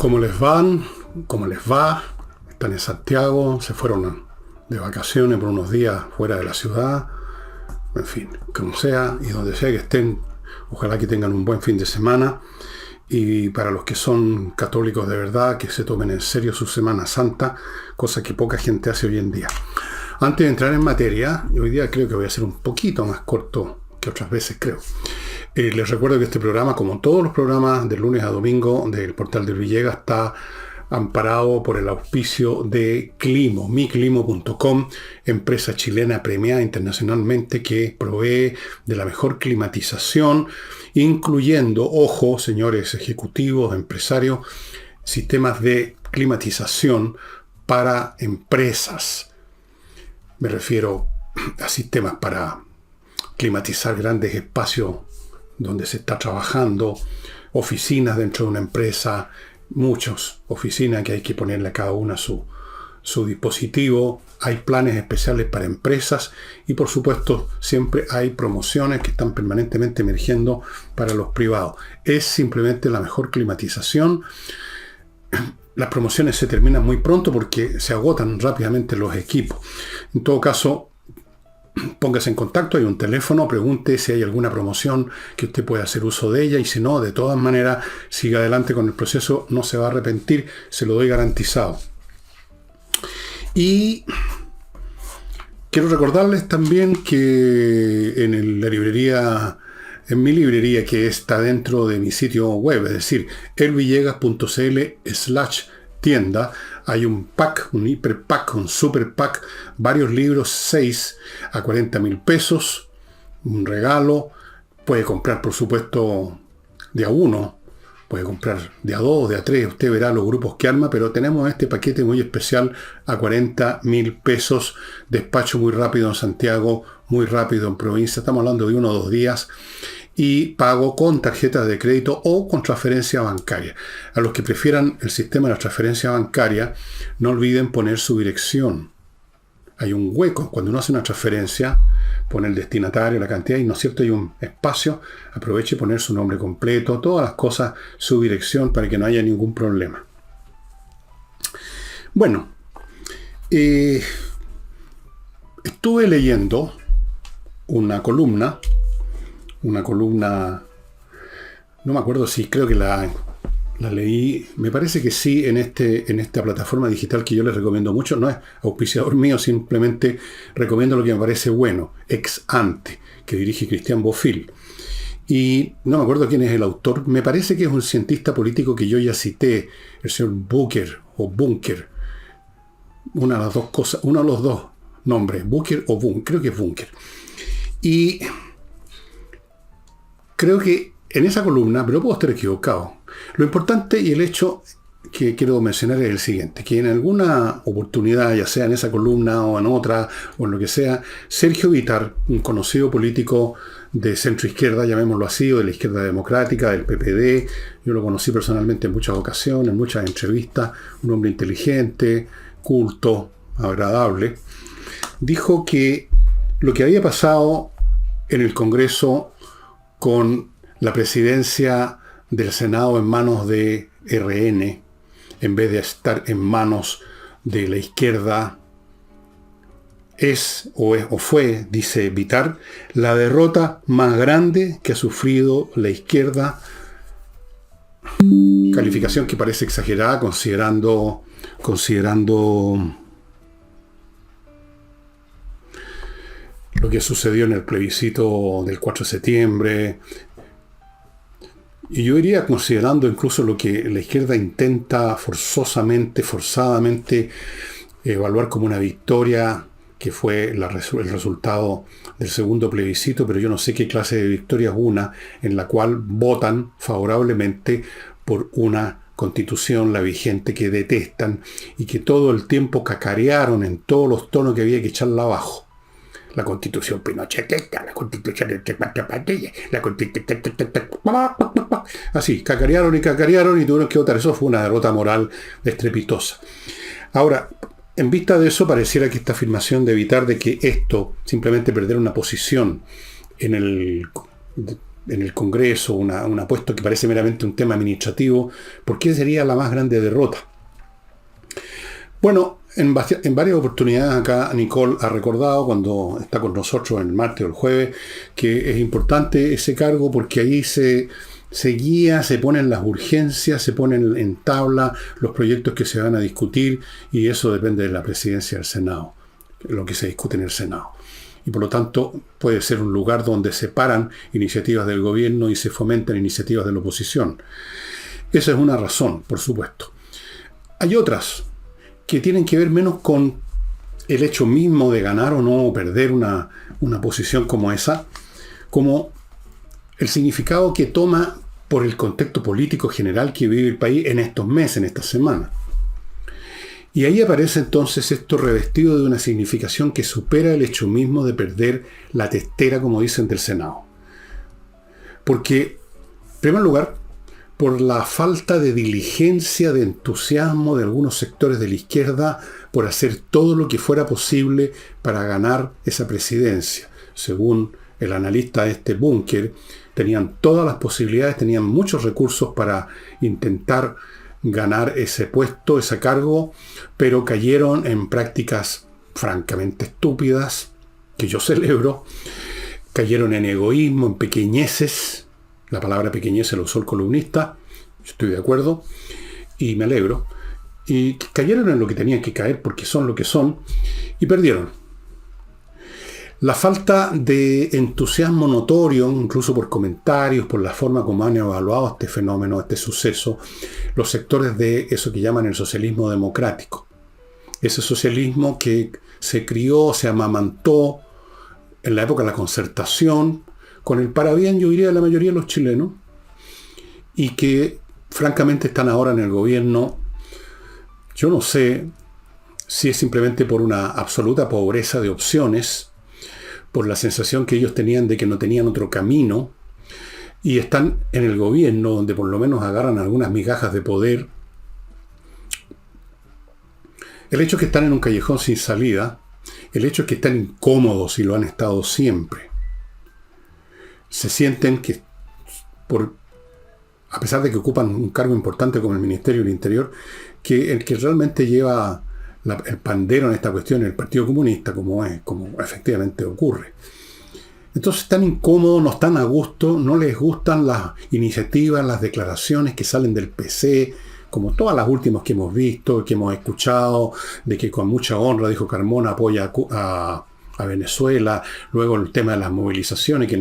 ¿Cómo les van? ¿Cómo les va? Están en Santiago, se fueron de vacaciones por unos días fuera de la ciudad. En fin, como sea y donde sea que estén, ojalá que tengan un buen fin de semana. Y para los que son católicos de verdad, que se tomen en serio su Semana Santa, cosa que poca gente hace hoy en día. Antes de entrar en materia, hoy día creo que voy a ser un poquito más corto que otras veces, creo. Les recuerdo que este programa, como todos los programas de lunes a domingo del Portal del Villegas, está amparado por el auspicio de Climo, miclimo.com, empresa chilena premiada internacionalmente que provee de la mejor climatización, incluyendo, ojo, señores ejecutivos, empresarios, sistemas de climatización para empresas. Me refiero a sistemas para climatizar grandes espacios donde se está trabajando, oficinas dentro de una empresa, muchas oficinas que hay que ponerle a cada una su dispositivo. Hay planes especiales para empresas y, por supuesto, siempre hay promociones que están permanentemente emergiendo para los privados. Es simplemente la mejor climatización. Las promociones se terminan muy pronto porque se agotan rápidamente los equipos. En todo caso, póngase en contacto, hay un teléfono, pregunte si hay alguna promoción que usted pueda hacer uso de ella y si no, de todas maneras, siga adelante con el proceso, no se va a arrepentir, se lo doy garantizado. Y quiero recordarles también que en mi librería que está dentro de mi sitio web, es decir, elvillegas.cl/tienda, hay un pack, un hiper pack, un super pack, varios libros, 6 a 40.000 pesos, un regalo. Puede comprar, por supuesto, de a uno, puede comprar de a dos, de a tres, usted verá los grupos que arma, pero tenemos este paquete muy especial a 40.000 pesos, despacho muy rápido en Santiago, muy rápido en provincia, estamos hablando de 1 o 2 días, y pago con tarjetas de crédito o con transferencia bancaria. A los que prefieran el sistema de la transferencia bancaria, no olviden poner su dirección. Hay un hueco, cuando uno hace una transferencia, pone el destinatario, la cantidad, y no es cierto, hay un espacio, aproveche poner su nombre completo, todas las cosas, su dirección, para que no haya ningún problema. Bueno, estuve leyendo una columna, no me acuerdo si creo que la leí, me parece que sí, en esta plataforma digital que yo les recomiendo mucho. No es auspiciador mío, simplemente recomiendo lo que me parece bueno, Ex Ante, que dirige Cristian Bofill. Y no me acuerdo quién es el autor, me parece que es un cientista político que yo ya cité, el señor Bunker o Bunker, una de las dos cosas, uno de los dos nombres, Bunker o Bunker, creo que es Bunker. Y creo que en esa columna, pero puedo estar equivocado, lo importante y el hecho que quiero mencionar es el siguiente, que en alguna oportunidad, ya sea en esa columna o en otra, o en lo que sea, Sergio Bitar, un conocido político de centro izquierda, llamémoslo así, o de la izquierda democrática, del PPD, yo lo conocí personalmente en muchas ocasiones, en muchas entrevistas, un hombre inteligente, culto, agradable, dijo que lo que había pasado en el Congreso con la presidencia del Senado en manos de RN, en vez de estar en manos de la izquierda, fue, dice Bitar, la derrota más grande que ha sufrido la izquierda. Calificación que parece exagerada considerando lo que sucedió en el plebiscito del 4 de septiembre. Y yo iría considerando incluso lo que la izquierda intenta forzadamente evaluar como una victoria, que fue el resultado del segundo plebiscito, pero yo no sé qué clase de victoria es una en la cual votan favorablemente por una constitución, la vigente, que detestan y que todo el tiempo cacarearon en todos los tonos que había que echarla abajo. La constitución pinochetista, la constitución de cuatro patillas, la constitución... Así, cacarearon y tuvieron que votar. Eso fue una derrota moral estrepitosa. Ahora, en vista de eso, pareciera que esta afirmación de Bitar de que esto, simplemente perder una posición en el en el Congreso, un puesto que parece meramente un tema administrativo, ¿por qué sería la más grande derrota? Bueno, en varias oportunidades acá Nicole ha recordado, cuando está con nosotros el martes o el jueves, que es importante ese cargo porque ahí se guía, se ponen las urgencias, se ponen en tabla los proyectos que se van a discutir, y eso depende de la presidencia del Senado, lo que se discute en el Senado. Y por lo tanto puede ser un lugar donde se paran iniciativas del gobierno y se fomentan iniciativas de la oposición. Esa es una razón, por supuesto. Hay otras que tienen que ver menos con el hecho mismo de ganar o no, o perder una posición como esa, como el significado que toma por el contexto político general que vive el país en estos meses, en estas semanas. Y ahí aparece entonces esto revestido de una significación que supera el hecho mismo de perder la testera, como dicen, del Senado. Porque, en primer lugar, por la falta de diligencia, de entusiasmo de algunos sectores de la izquierda por hacer todo lo que fuera posible para ganar esa presidencia. Según el analista de este búnker, tenían todas las posibilidades, tenían muchos recursos para intentar ganar ese puesto, ese cargo, pero cayeron en prácticas francamente estúpidas, que yo celebro, cayeron en egoísmo, en pequeñeces. La palabra pequeñez la usó el columnista, estoy de acuerdo, y me alegro. Y cayeron en lo que tenían que caer porque son lo que son, y perdieron. La falta de entusiasmo notorio, incluso por comentarios, por la forma como han evaluado este fenómeno, este suceso, los sectores de eso que llaman el socialismo democrático. Ese socialismo que se crió, se amamantó en la época de la Concertación, con el parabién, yo diría, de la mayoría de los chilenos, y que francamente están ahora en el gobierno. Yo no sé si es simplemente por una absoluta pobreza de opciones, por la sensación que ellos tenían de que no tenían otro camino, y están en el gobierno donde por lo menos agarran algunas migajas de poder. El hecho es que están en un callejón sin salida, el hecho es que están incómodos y lo han estado siempre. Se sienten que, a pesar de que ocupan un cargo importante como el Ministerio del Interior, que el que realmente lleva el pandero en esta cuestión es el Partido Comunista, como efectivamente ocurre. Entonces están incómodos, no están a gusto, no les gustan las iniciativas, las declaraciones que salen del PC, como todas las últimas que hemos visto, que hemos escuchado, de que con mucha honra, dijo Carmona, apoya a Venezuela, luego el tema de las movilizaciones,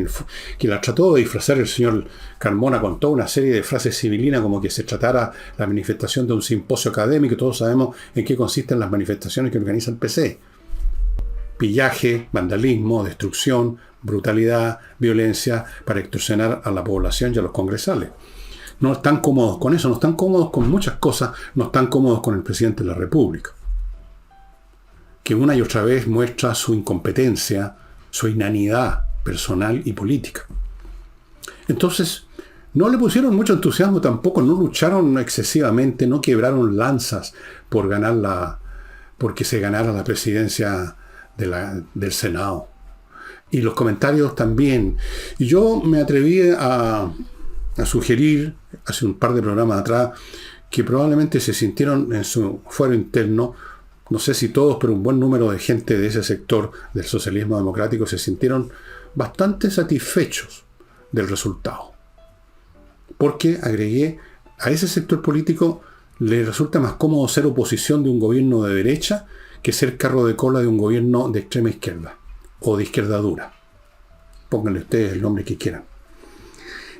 que la trató de disfrazar el señor Carmona con toda una serie de frases civilinas, como que se tratara la manifestación de un simposio académico. Todos sabemos en qué consisten las manifestaciones que organiza el PC. Pillaje, vandalismo, destrucción, brutalidad, violencia, para extorsionar a la población y a los congresales. No están cómodos con eso, no están cómodos con muchas cosas, no están cómodos con el presidente de la República, que una y otra vez muestra su incompetencia, su inanidad personal y política. Entonces, no le pusieron mucho entusiasmo tampoco, no lucharon excesivamente, no quebraron lanzas porque se ganara la presidencia del Senado. Y los comentarios también. Y yo me atreví a sugerir, hace un par de programas atrás, que probablemente se sintieron en su fuero interno, no sé si todos, pero un buen número de gente de ese sector del socialismo democrático se sintieron bastante satisfechos del resultado. Porque, agregué, a ese sector político le resulta más cómodo ser oposición de un gobierno de derecha que ser carro de cola de un gobierno de extrema izquierda o de izquierda dura. Pónganle ustedes el nombre que quieran.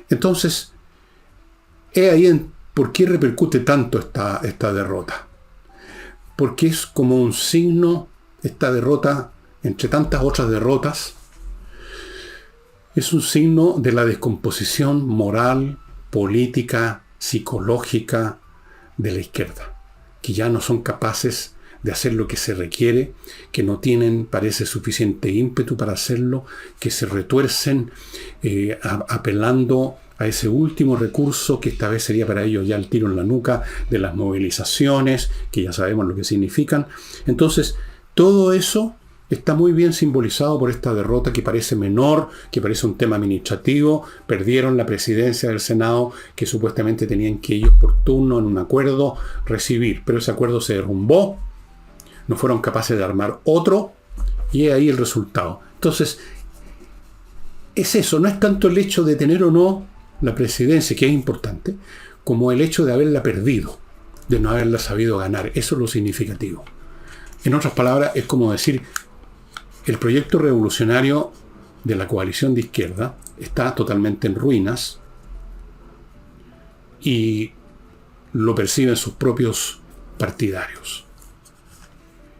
Entonces, ¿por qué repercute tanto esta derrota? Porque es como un signo, esta derrota, entre tantas otras derrotas, es un signo de la descomposición moral, política, psicológica de la izquierda, que ya no son capaces de hacer lo que se requiere, que no tienen, parece, suficiente ímpetu para hacerlo, que se retuercen apelando a ese último recurso que esta vez sería para ellos ya el tiro en la nuca de las movilizaciones, que ya sabemos lo que significan. Entonces, todo eso está muy bien simbolizado por esta derrota que parece menor, que parece un tema administrativo. Perdieron la presidencia del Senado que supuestamente tenían que ellos por turno en un acuerdo recibir, pero ese acuerdo se derrumbó, no fueron capaces de armar otro y es ahí el resultado. Entonces, es eso, no es tanto el hecho de tener o no la presidencia, que es importante, como el hecho de haberla perdido, de no haberla sabido ganar. Eso es lo significativo. En otras palabras, es como decir, el proyecto revolucionario de la coalición de izquierda está totalmente en ruinas y lo perciben sus propios partidarios.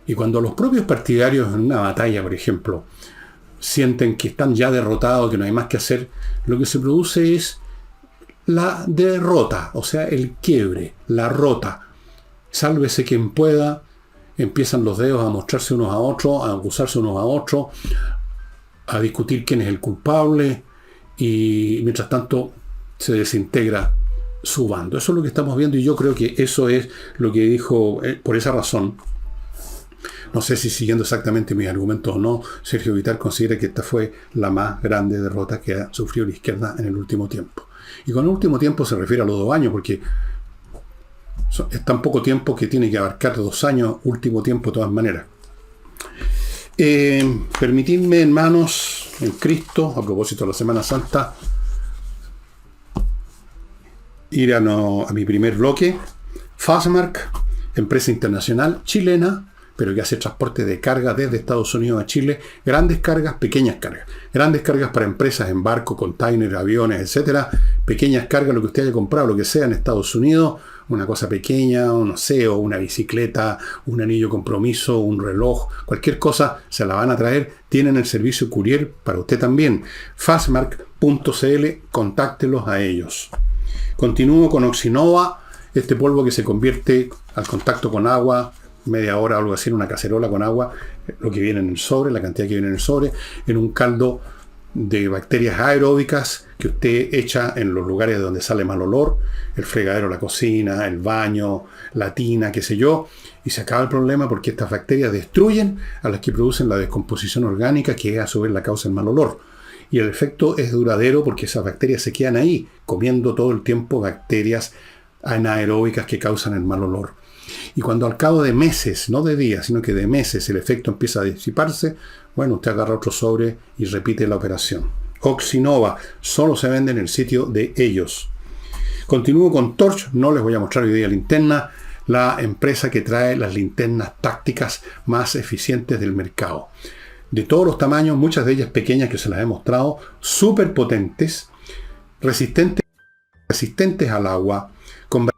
Y cuando los propios partidarios en una batalla, por ejemplo, sienten que están ya derrotados, que no hay más que hacer, lo que se produce es la derrota, o sea, el quiebre, la rota. Sálvese quien pueda. Empiezan los dedos a mostrarse unos a otros, a acusarse unos a otros, a discutir quién es el culpable, y mientras tanto se desintegra su bando. Eso es lo que estamos viendo, y yo creo que eso es lo que dijo, por esa razón, no sé si siguiendo exactamente mis argumentos o no, Sergio Vitale considera que esta fue la más grande derrota que ha sufrido la izquierda en el último tiempo. Y con el último tiempo se refiere a los 2 años, porque es tan poco tiempo que tiene que abarcar 2 años, último tiempo de todas maneras. Permitidme, hermanos, en Cristo, a propósito de la Semana Santa, ir a mi primer bloque. Fastmark, empresa internacional chilena, pero que hace transporte de carga desde Estados Unidos a Chile. Grandes cargas, pequeñas cargas. Grandes cargas para empresas en barco, container, aviones, etcétera. Pequeñas cargas, lo que usted haya comprado, lo que sea en Estados Unidos. Una cosa pequeña, no sé, o una bicicleta, un anillo compromiso, un reloj, cualquier cosa, se la van a traer. Tienen el servicio courier para usted también. Fastmark.cl, contáctelos a ellos. Continúo con Oxinova, este polvo que se convierte al contacto con agua, media hora o algo así, en una cacerola con agua, lo que viene en el sobre, la cantidad que viene en el sobre, en un caldo de bacterias aeróbicas que usted echa en los lugares donde sale mal olor, el fregadero, la cocina, el baño, la tina, qué sé yo, y se acaba el problema porque estas bacterias destruyen a las que producen la descomposición orgánica, que a su vez la causa el mal olor. Y el efecto es duradero porque esas bacterias se quedan ahí, comiendo todo el tiempo bacterias anaeróbicas que causan el mal olor. Y cuando al cabo de meses, no de días, sino que de meses, el efecto empieza a disiparse, bueno, usted agarra otro sobre y repite la operación. Oxinova, solo se vende en el sitio de ellos. Continúo con Torch, no les voy a mostrar hoy día linterna, la empresa que trae las linternas tácticas más eficientes del mercado. De todos los tamaños, muchas de ellas pequeñas que se las he mostrado, súper potentes, resistentes al agua, con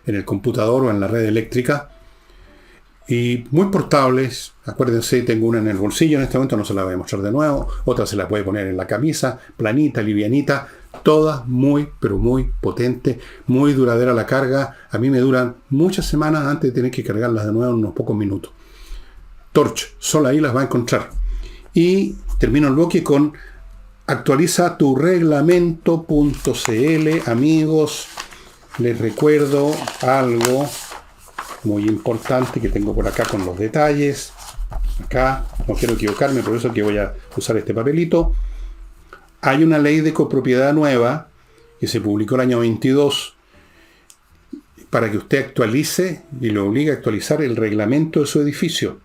en el computador o en la red eléctrica, y muy portables. Acuérdense, tengo una en el bolsillo en este momento, no se la voy a mostrar de nuevo, otra se la puede poner en la camisa, planita, livianita, todas muy, pero muy potentes, muy duradera la carga. A mí me duran muchas semanas antes de tener que cargarlas de nuevo en unos pocos minutos. Torch, solo ahí las va a encontrar. Y termino el bloque con actualiza tu reglamento.cl. Amigos, les recuerdo algo muy importante que tengo por acá con los detalles. Acá, no quiero equivocarme, por eso que voy a usar este papelito. Hay una ley de copropiedad nueva que se publicó el año 22 para que usted actualice y lo obligue a actualizar el reglamento de su edificio.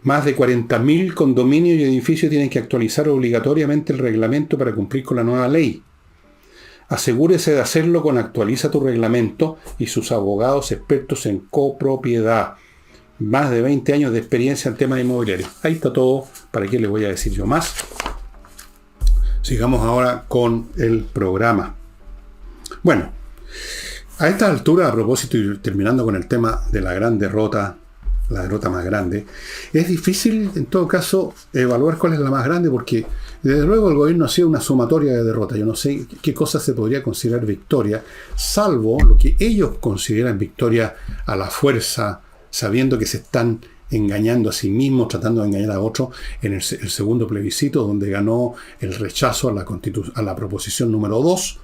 Más de 40.000 condominios y edificios tienen que actualizar obligatoriamente el reglamento para cumplir con la nueva ley. Asegúrese de hacerlo con Actualiza tu Reglamento y sus abogados expertos en copropiedad. Más de 20 años de experiencia en temas inmobiliarios. Ahí está todo. ¿Para qué les voy a decir yo más? Sigamos ahora con el programa. Bueno, a esta altura, a propósito y terminando con el tema de la gran derrota, la derrota más grande, es difícil en todo caso evaluar cuál es la más grande, porque desde luego el gobierno ha sido una sumatoria de derrotas. Yo no sé qué cosa se podría considerar victoria, salvo lo que ellos consideran victoria a la fuerza, sabiendo que se están engañando a sí mismos, tratando de engañar a otros, en el segundo plebiscito, donde ganó el rechazo a la proposición número 2,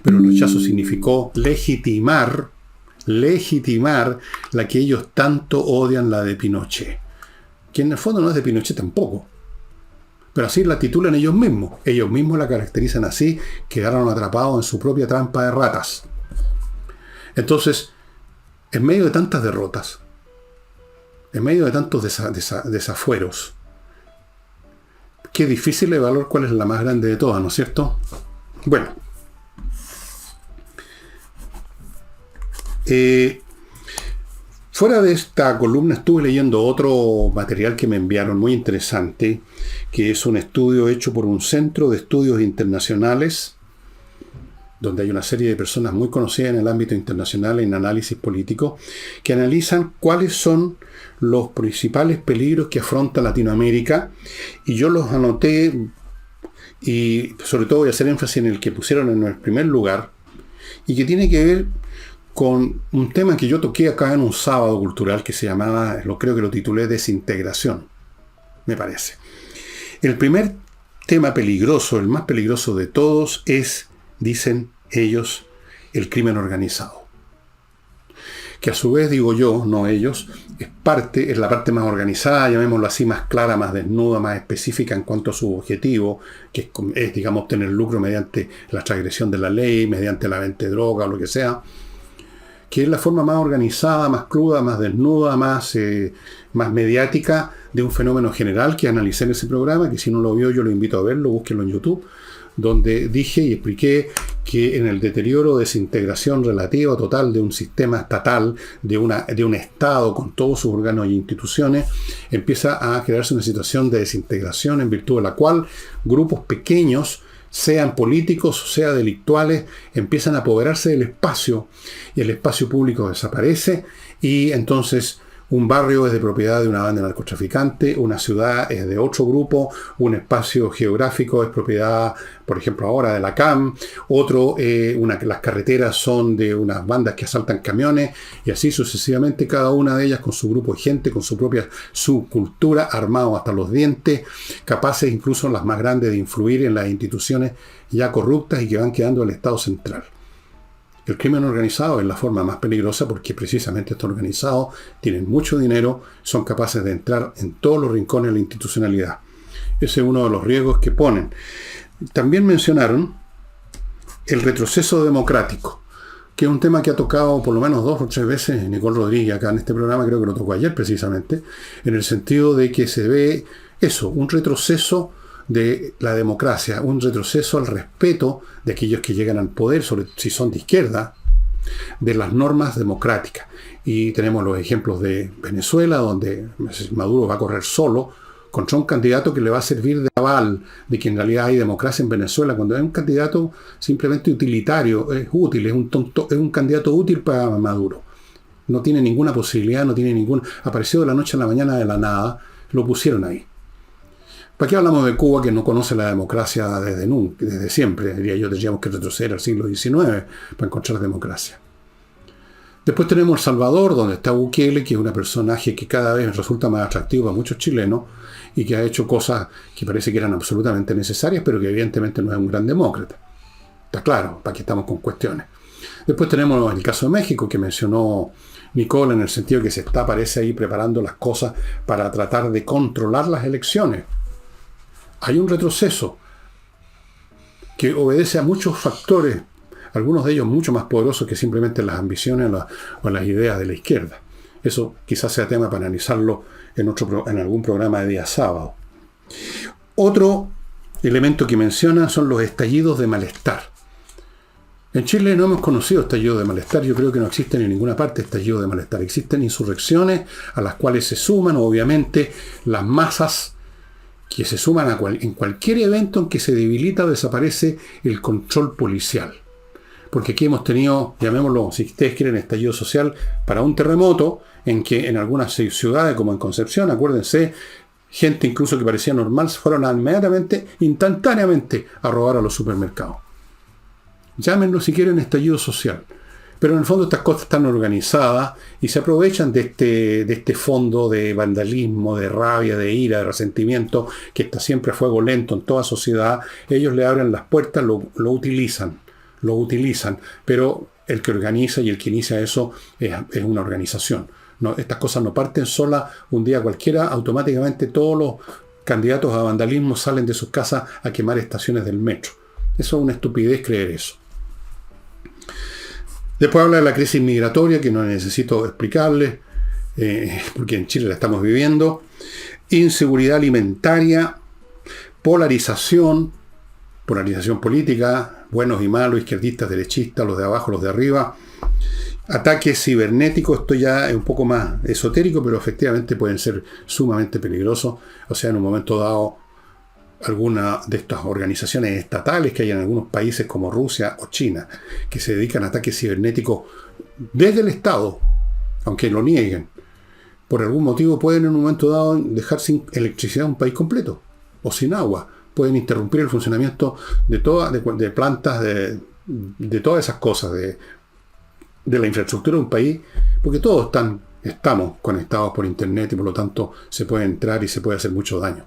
pero el rechazo significó legitimar legitimar la que ellos tanto odian, la de Pinochet. Que en el fondo no es de Pinochet tampoco. Pero así la titulan ellos mismos. Ellos mismos la caracterizan así, quedaron atrapados en su propia trampa de ratas. Entonces, en medio de tantas derrotas, en medio de tantos desafueros, qué difícil evaluar cuál es la más grande de todas, ¿no es cierto? Bueno, fuera de esta columna estuve leyendo otro material que me enviaron muy interesante, que es un estudio hecho por un centro de estudios internacionales, donde hay una serie de personas muy conocidas en el ámbito internacional en análisis político, que analizan cuáles son los principales peligros que afronta Latinoamérica, y yo los anoté, y sobre todo voy a hacer énfasis en el que pusieron en el primer lugar, y que tiene que ver con un tema que yo toqué acá en un sábado cultural que se llamaba, creo que lo titulé Desintegración, me parece. El primer tema peligroso, el más peligroso de todos, es, dicen ellos, el crimen organizado. Que a su vez, digo yo, no ellos, es la parte más organizada, llamémoslo así, más clara, más desnuda, más específica en cuanto a su objetivo, que es digamos, obtener lucro mediante la transgresión de la ley, mediante la venta de droga o lo que sea, que es la forma más organizada, más cruda, más desnuda, más mediática de un fenómeno general que analicé en ese programa, que si no lo vio yo lo invito a verlo, búsquenlo en YouTube, donde dije y expliqué que en el deterioro, desintegración relativa total de un sistema estatal, de un Estado con todos sus órganos e instituciones, empieza a crearse una situación de desintegración en virtud de la cual grupos pequeños, sean políticos, sea delictuales, empiezan a apoderarse del espacio y el espacio público desaparece y entonces un barrio es de propiedad de una banda de narcotraficantes, una ciudad es de otro grupo, un espacio geográfico es propiedad, por ejemplo ahora, de la CAM, las carreteras son de unas bandas que asaltan camiones, y así sucesivamente, cada una de ellas con su grupo de gente, con su propia subcultura, armados hasta los dientes, capaces incluso las más grandes de influir en las instituciones ya corruptas y que van quedando el Estado central. El crimen organizado es la forma más peligrosa porque precisamente estos organizados tienen mucho dinero, son capaces de entrar en todos los rincones de la institucionalidad. Ese es uno de los riesgos que ponen. También mencionaron el retroceso democrático, que es un tema que ha tocado por lo menos 2 o 3 veces Nicole Rodríguez acá en este programa, creo que lo tocó ayer precisamente, en el sentido de que se ve eso, un retroceso de la democracia, un retroceso al respeto de aquellos que llegan al poder, sobre si son de izquierda, de las normas democráticas. Y tenemos los ejemplos de Venezuela, donde Maduro va a correr solo contra un candidato que le va a servir de aval de que en realidad hay democracia en Venezuela, cuando es un candidato simplemente utilitario, es útil, es un candidato útil para Maduro. No tiene ninguna posibilidad, apareció de la noche a la mañana de la nada, lo pusieron ahí. ¿Para qué hablamos de Cuba, que no conoce la democracia desde siempre? Diría yo, tendríamos que retroceder al siglo XIX para encontrar democracia. Después tenemos El Salvador, donde está Bukele, que es un personaje que cada vez resulta más atractivo para muchos chilenos y que ha hecho cosas que parece que eran absolutamente necesarias, pero que evidentemente no es un gran demócrata. Está claro, para qué estamos con cuestiones. Después tenemos el caso de México, que mencionó Nicole, en el sentido que parece ahí preparando las cosas para tratar de controlar las elecciones. Hay un retroceso que obedece a muchos factores, algunos de ellos mucho más poderosos que simplemente las ambiciones o las ideas de la izquierda. Eso quizás sea tema para analizarlo en algún programa de día sábado. Otro elemento que menciona son los estallidos de malestar. En Chile no hemos conocido estallidos de malestar, yo creo que no existen en ninguna parte estallidos de malestar. Existen insurrecciones a las cuales se suman, obviamente, las masas que se suman en cualquier evento en que se debilita o desaparece el control policial. Porque aquí hemos tenido, llamémoslo, si ustedes quieren, estallido social para un terremoto, en que en algunas ciudades, como en Concepción, acuérdense, gente incluso que parecía normal, se fueron instantáneamente a robar a los supermercados. Llámenlo si quieren estallido social. Pero en el fondo estas cosas están organizadas y se aprovechan de este fondo de vandalismo, de rabia, de ira, de resentimiento, que está siempre a fuego lento en toda sociedad. Ellos le abren las puertas, lo utilizan, pero el que organiza, y el que inicia eso es una organización. No, estas cosas no parten solas un día cualquiera. Automáticamente todos los candidatos a vandalismo salen de sus casas a quemar estaciones del metro. Eso es una estupidez creer eso. Después habla de la crisis migratoria, que no necesito explicarles, porque en Chile la estamos viviendo. Inseguridad alimentaria, polarización política, buenos y malos, izquierdistas, derechistas, los de abajo, los de arriba. Ataques cibernéticos, esto ya es un poco más esotérico, pero efectivamente pueden ser sumamente peligrosos. O sea, en un momento dado, alguna de estas organizaciones estatales que hay en algunos países como Rusia o China, que se dedican a ataques cibernéticos desde el Estado, aunque lo nieguen, por algún motivo pueden en un momento dado dejar sin electricidad un país completo, o sin agua. Pueden interrumpir el funcionamiento de plantas, de todas esas cosas, de la infraestructura de un país, porque todos estamos conectados por internet y por lo tanto se puede entrar y se puede hacer mucho daño.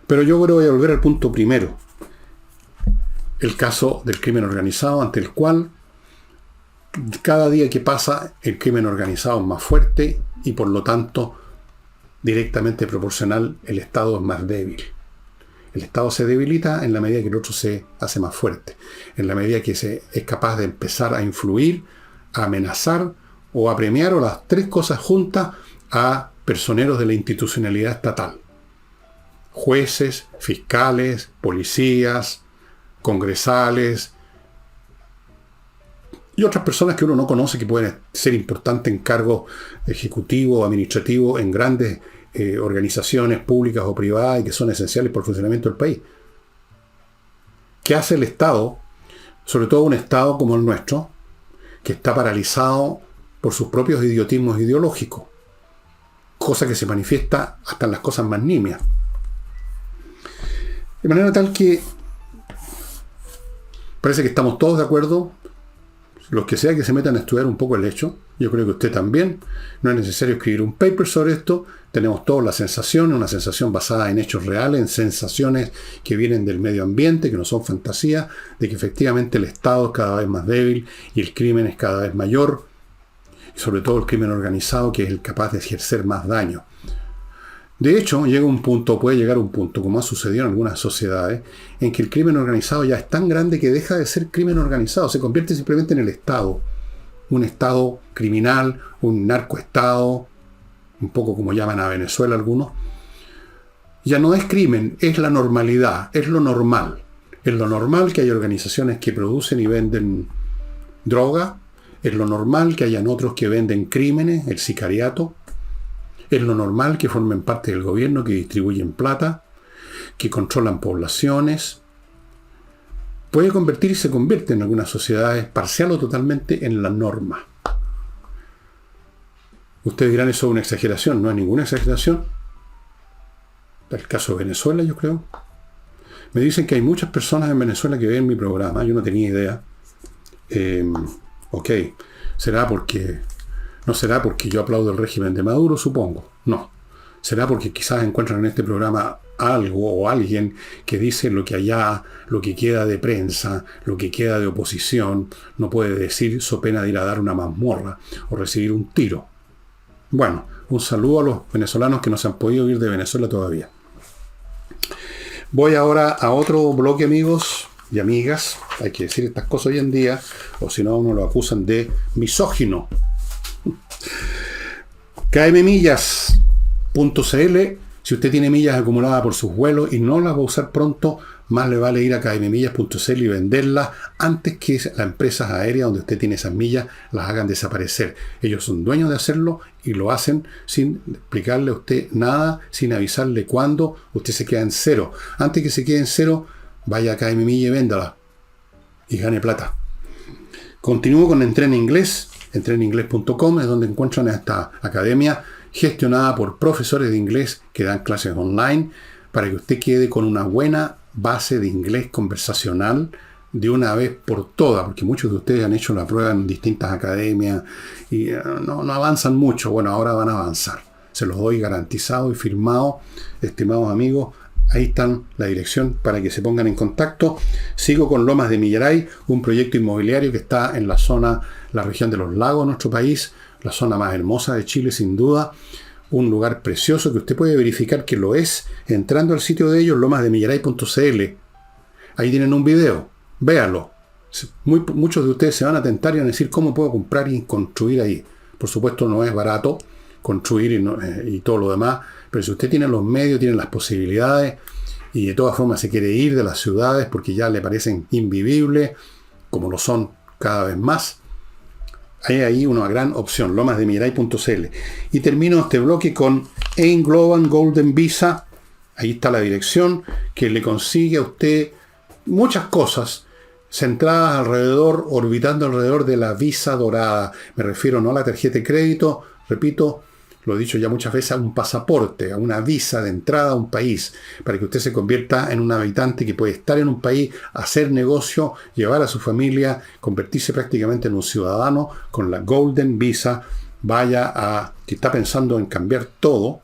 Pero yo creo que voy a volver al punto primero, el caso del crimen organizado, ante el cual cada día que pasa el crimen organizado es más fuerte y por lo tanto directamente proporcional el Estado es más débil. El Estado se debilita en la medida que el otro se hace más fuerte, en la medida que es capaz de empezar a influir, a amenazar o a premiar, o las tres cosas juntas, a personeros de la institucionalidad estatal. Jueces, fiscales, policías, congresales y otras personas que uno no conoce que pueden ser importantes en cargos ejecutivos o administrativos en grandes organizaciones públicas o privadas y que son esenciales por el funcionamiento del país. ¿Qué hace el Estado? Sobre todo un Estado como el nuestro, que está paralizado por sus propios idiotismos ideológicos, cosa que se manifiesta hasta en las cosas más nimias. De manera tal que parece que estamos todos de acuerdo, los que sea que se metan a estudiar un poco el hecho, yo creo que usted también, no es necesario escribir un paper sobre esto, tenemos todos la sensación, una sensación basada en hechos reales, en sensaciones que vienen del medio ambiente, que no son fantasías, de que efectivamente el Estado es cada vez más débil y el crimen es cada vez mayor, y sobre todo el crimen organizado, que es el capaz de ejercer más daño. De hecho, puede llegar un punto, como ha sucedido en algunas sociedades, en que el crimen organizado ya es tan grande que deja de ser crimen organizado, se convierte simplemente en el Estado. Un Estado criminal, un narcoestado, un poco como llaman a Venezuela algunos. Ya no es crimen, es la normalidad, es lo normal. Es lo normal que hay organizaciones que producen y venden droga, es lo normal que hayan otros que venden crímenes, el sicariato. Es lo normal que formen parte del gobierno, que distribuyen plata, que controlan poblaciones. Puede convertir y se convierte en algunas sociedades parcial o totalmente en la norma. Ustedes dirán, eso es una exageración. No es ninguna exageración. El caso de Venezuela, yo creo. Me dicen que hay muchas personas en Venezuela que ven mi programa. Yo no tenía idea. Ok, no será porque yo aplaudo el régimen de Maduro, supongo. No. Será porque quizás encuentran en este programa algo o alguien que dice lo que allá, lo que queda de prensa, lo que queda de oposición, no puede decir so pena de ir a dar una mazmorra o recibir un tiro. Bueno, un saludo a los venezolanos que no se han podido ir de Venezuela todavía. Voy ahora a otro bloque, amigos y amigas. Hay que decir estas cosas hoy en día, o si no, a uno lo acusan de misógino. kmmillas.cl. Si usted tiene millas acumuladas por sus vuelos y no las va a usar pronto, más le vale ir a kmmillas.cl y venderlas antes que las empresas aéreas donde usted tiene esas millas las hagan desaparecer. Ellos son dueños de hacerlo y lo hacen sin explicarle a usted nada, sin avisarle cuándo. Usted se queda en cero. Antes que se quede en cero, vaya a KMMillas y véndala y gane plata. Continúo con Entrena Inglés. Entreninglés.com es donde encuentran esta academia gestionada por profesores de inglés que dan clases online para que usted quede con una buena base de inglés conversacional de una vez por todas, porque muchos de ustedes han hecho la prueba en distintas academias y no avanzan mucho. Bueno, ahora van a avanzar. Se los doy garantizado y firmado, estimados amigos. Ahí están la dirección para que se pongan en contacto. Sigo con Lomas de Millaray, un proyecto inmobiliario que está en la zona, la región de los lagos de nuestro país, la zona más hermosa de Chile sin duda. Un lugar precioso que usted puede verificar que lo es entrando al sitio de ellos, lomasdemillaray.cl. Ahí tienen un video, véanlo. Muchos de ustedes se van a tentar y van a decir cómo puedo comprar y construir ahí. Por supuesto no es barato construir y todo lo demás, pero si usted tiene los medios, tiene las posibilidades y de todas formas se quiere ir de las ciudades porque ya le parecen invivibles, como lo son cada vez más, hay ahí una gran opción, lomasdemillaray.cl. Y termino este bloque con AIM Global Golden Visa. Ahí está la dirección que le consigue a usted muchas cosas centradas alrededor, orbitando alrededor de la visa dorada. Me refiero no a la tarjeta de crédito, repito, lo he dicho ya muchas veces, a un pasaporte, a una visa de entrada a un país, para que usted se convierta en un habitante que puede estar en un país, hacer negocio, llevar a su familia, convertirse prácticamente en un ciudadano con la Golden Visa. Que está pensando en cambiar todo,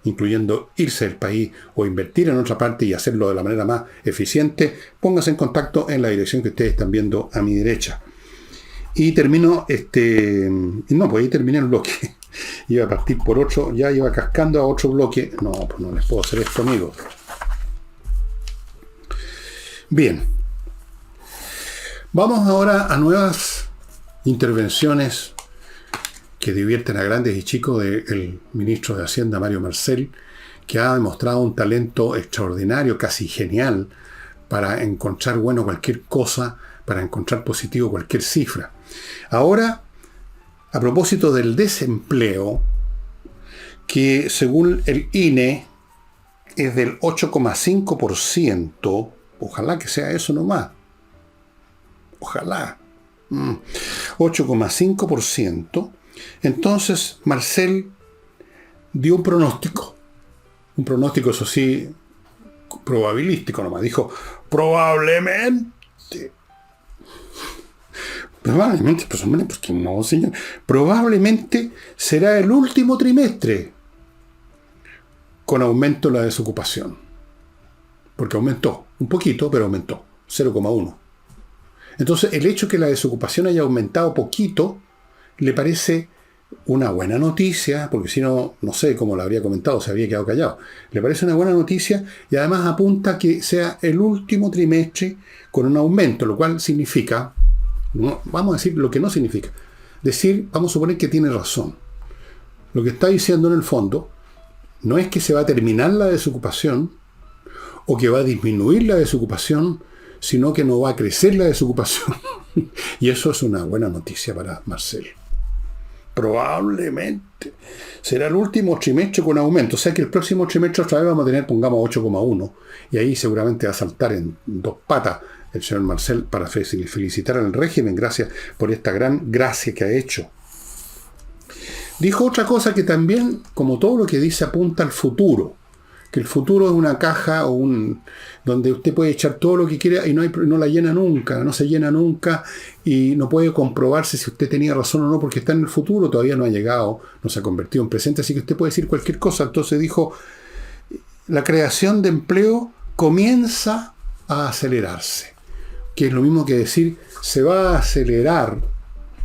incluyendo irse del país o invertir en otra parte y hacerlo de la manera más eficiente, póngase en contacto en la dirección que ustedes están viendo a mi derecha. Y termino ahí terminé el bloque. Iba a partir por 8, ya iba cascando a otro bloque. No, pues no les puedo hacer esto, amigos. Bien. Vamos ahora a nuevas intervenciones que divierten a grandes y chicos del ministro de Hacienda, Mario Marcel, que ha demostrado un talento extraordinario, casi genial, para encontrar bueno cualquier cosa, para encontrar positivo cualquier cifra. Ahora, a propósito del desempleo, que según el INE es del 8,5%, ojalá que sea eso nomás, ojalá, 8,5%, entonces Marcel dio un pronóstico eso sí, probabilístico nomás, dijo, probablemente, pues hombre, porque no, señor. Probablemente será el último trimestre con aumento en la desocupación. Porque aumentó, un poquito, pero aumentó, 0,1. Entonces, el hecho que la desocupación haya aumentado poquito, le parece una buena noticia, porque si no, no sé cómo lo habría comentado, se habría quedado callado. Le parece una buena noticia y además apunta que sea el último trimestre con un aumento, lo cual significa... No, vamos a decir lo que no significa. Vamos a suponer que tiene razón. Lo que está diciendo en el fondo no es que se va a terminar la desocupación o que va a disminuir la desocupación, sino que no va a crecer la desocupación. Y eso es una buena noticia para Marcel. Probablemente será el último trimestre con aumento. O sea que el próximo trimestre otra vez vamos a tener, pongamos 8,1. Y ahí seguramente va a saltar en dos patas el señor Marcel para felicitar al régimen, gracias por esta gran gracia que ha hecho. Dijo otra cosa que también, como todo lo que dice, apunta al futuro. Que el futuro es una caja donde usted puede echar todo lo que quiera y no la llena nunca, no se llena nunca y no puede comprobarse si usted tenía razón o no porque está en el futuro, todavía no ha llegado, no se ha convertido en presente, así que usted puede decir cualquier cosa. Entonces dijo, la creación de empleo comienza a acelerarse, que es lo mismo que decir, se va a acelerar,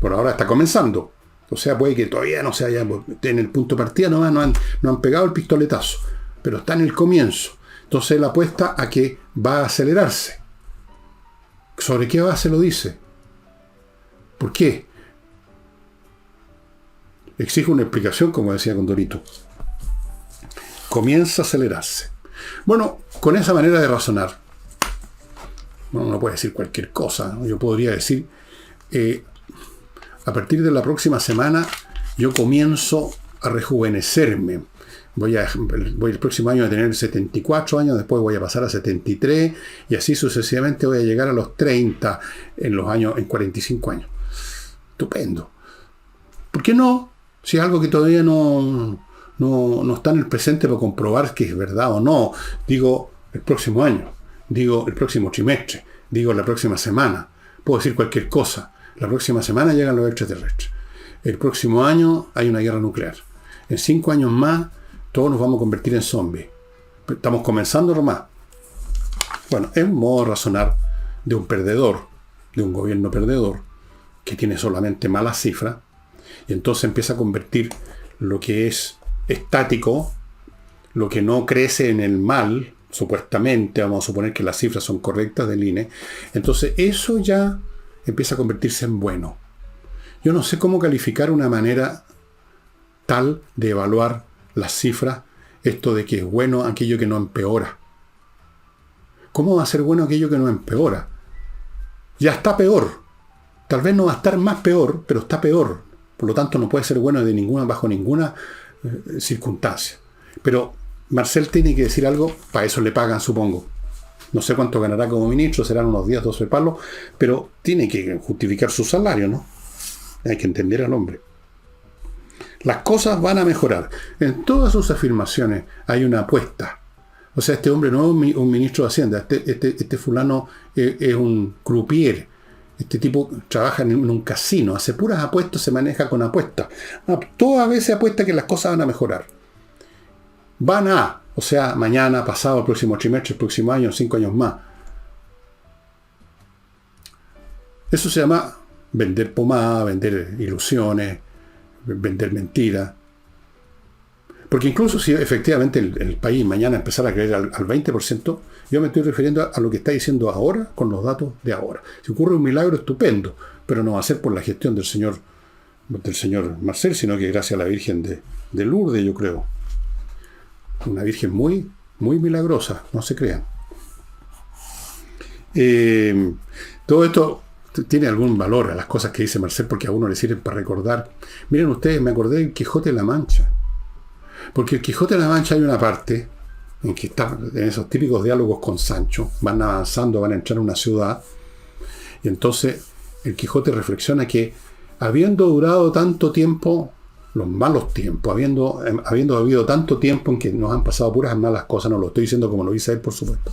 por ahora está comenzando, o sea, puede que todavía no se haya, en el punto de partida no han pegado el pistoletazo, pero está en el comienzo. Entonces él apuesta a que va a acelerarse. ¿Sobre qué base lo dice? ¿Por qué? Exige una explicación, como decía Condorito. Comienza a acelerarse. Bueno, con esa manera de razonar, uno puede decir cualquier cosa, ¿no? Yo podría decir, a partir de la próxima semana, yo comienzo a rejuvenecerme. Voy el próximo año a tener 74 años, después voy a pasar a 73, y así sucesivamente voy a llegar a los 30 en 45 años. Estupendo. ¿Por qué no? Si es algo que todavía no está en el presente para comprobar que es verdad o no. Digo, el próximo año. Digo, el próximo trimestre. Digo, la próxima semana. Puedo decir cualquier cosa. La próxima semana llegan los extraterrestres. El próximo año hay una guerra nuclear. En 5 años más, todos nos vamos a convertir en zombies. Estamos comenzando nomás. Bueno, es un modo de razonar de un perdedor, de un gobierno perdedor, que tiene solamente malas cifras, y entonces empieza a convertir lo que es estático, lo que no crece en el mal, supuestamente, vamos a suponer que las cifras son correctas del INE, entonces eso ya empieza a convertirse en bueno. Yo no sé cómo calificar una manera tal de evaluar las cifras, esto de que es bueno aquello que no empeora. ¿Cómo va a ser bueno aquello que no empeora? Ya está peor. Tal vez no va a estar más peor, pero está peor. Por lo tanto, no puede ser bueno bajo ninguna circunstancia. Pero Marcel tiene que decir algo, para eso le pagan, supongo. No sé cuánto ganará como ministro, serán unos 10, 12 palos, pero tiene que justificar su salario, ¿no? Hay que entender al hombre. Las cosas van a mejorar. En todas sus afirmaciones hay una apuesta. O sea, este hombre no es un ministro de Hacienda, este fulano es un croupier. Este tipo trabaja en un casino, hace puras apuestas, se maneja con apuestas. Todas veces apuesta que las cosas van a mejorar. O sea, mañana, pasado, el próximo trimestre, el próximo año, 5 años más. Eso se llama vender pomada, vender ilusiones, vender mentiras. Porque incluso si efectivamente el país mañana empezara a creer al 20%, yo me estoy refiriendo a lo que está diciendo ahora con los datos de ahora. Si ocurre un milagro, estupendo, pero no va a ser por la gestión del señor Marcel, sino que gracias a la Virgen de Lourdes, yo creo. Una Virgen muy, muy milagrosa, no se crean. Todo esto tiene algún valor a las cosas que dice Marcel, porque a uno le sirven para recordar. Miren ustedes, me acordé del Quijote de la Mancha. Porque el Quijote de la Mancha hay una parte en que está en esos típicos diálogos con Sancho, van avanzando, van a entrar a una ciudad, y entonces el Quijote reflexiona que habiendo durado tanto tiempo, los malos tiempos, habiendo habido tanto tiempo en que nos han pasado puras malas cosas, no lo estoy diciendo como lo dice él, por supuesto,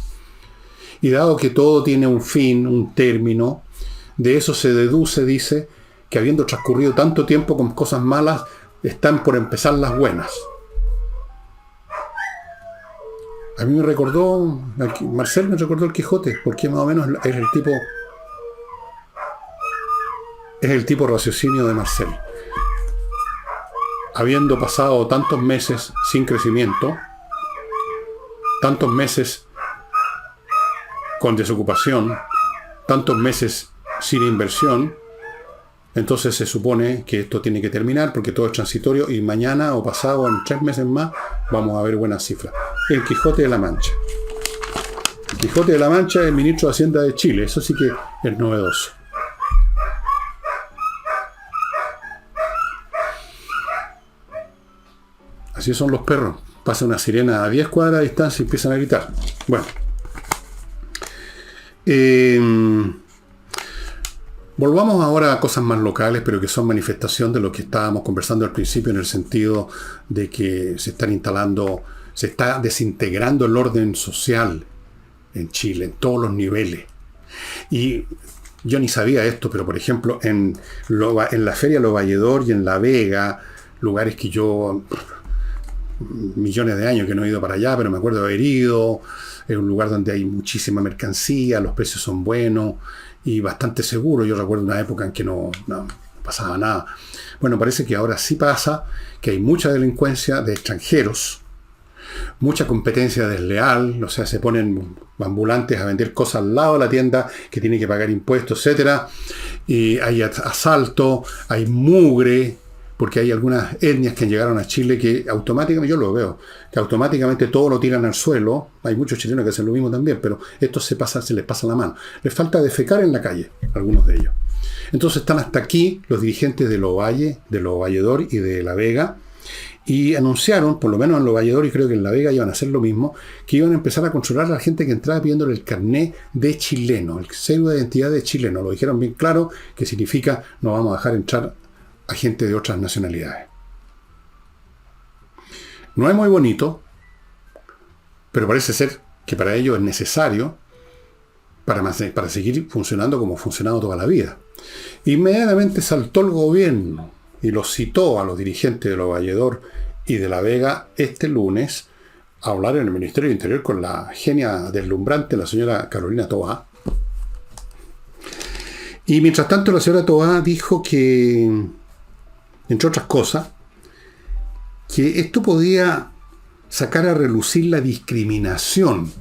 y dado que todo tiene un fin, un término, de eso se deduce, dice, que habiendo transcurrido tanto tiempo con cosas malas, están por empezar las buenas. A mí Marcel me recordó el Quijote, porque más o menos es el tipo raciocinio de Marcel. Habiendo pasado tantos meses sin crecimiento, tantos meses con desocupación, tantos meses sin inversión, entonces se supone que esto tiene que terminar porque todo es transitorio y mañana o pasado, en 3 meses más, vamos a ver buenas cifras. El Quijote de la Mancha. El Quijote de la Mancha es el ministro de Hacienda de Chile, eso sí que es novedoso. Así son los perros. Pasa una sirena a 10 cuadras de distancia y empiezan a gritar. Bueno. Volvamos ahora a cosas más locales, pero que son manifestación de lo que estábamos conversando al principio, en el sentido de que se está desintegrando el orden social en Chile, en todos los niveles. Y yo ni sabía esto, pero por ejemplo, en la Feria Lo Valledor y en La Vega, lugares que yo, millones de años que no he ido para allá, pero me acuerdo de haber ido, es un lugar donde hay muchísima mercancía, los precios son buenos, y bastante seguro. Yo recuerdo una época en que no pasaba nada. Bueno, parece que ahora sí pasa, que hay mucha delincuencia de extranjeros, mucha competencia desleal, o sea, se ponen ambulantes a vender cosas al lado de la tienda que tienen que pagar impuestos, etcétera, y hay asalto, hay mugre, porque hay algunas etnias que llegaron a Chile que automáticamente, yo lo veo, que automáticamente todo lo tiran al suelo. Hay muchos chilenos que hacen lo mismo también, pero esto se les pasa la mano. Les falta defecar en la calle, algunos de ellos. Entonces están hasta aquí los dirigentes de Lo Valledor y de La Vega, y anunciaron, por lo menos en Lo Valledor y creo que en La Vega iban a hacer lo mismo, que iban a empezar a controlar a la gente que entraba pidiéndole el carné de chileno, el sello de identidad de chileno. Lo dijeron bien claro, que significa no vamos a dejar entrar a gente de otras nacionalidades. No es muy bonito, pero parece ser que para ello es necesario para seguir funcionando como ha funcionado toda la vida. Inmediatamente saltó el gobierno y los citó a los dirigentes de Lo Valledor y de La Vega este lunes a hablar en el Ministerio del Interior con la genia deslumbrante, la señora Carolina Toá. Y mientras tanto la señora Toá dijo que, entre otras cosas, que esto podía sacar a relucir la discriminación.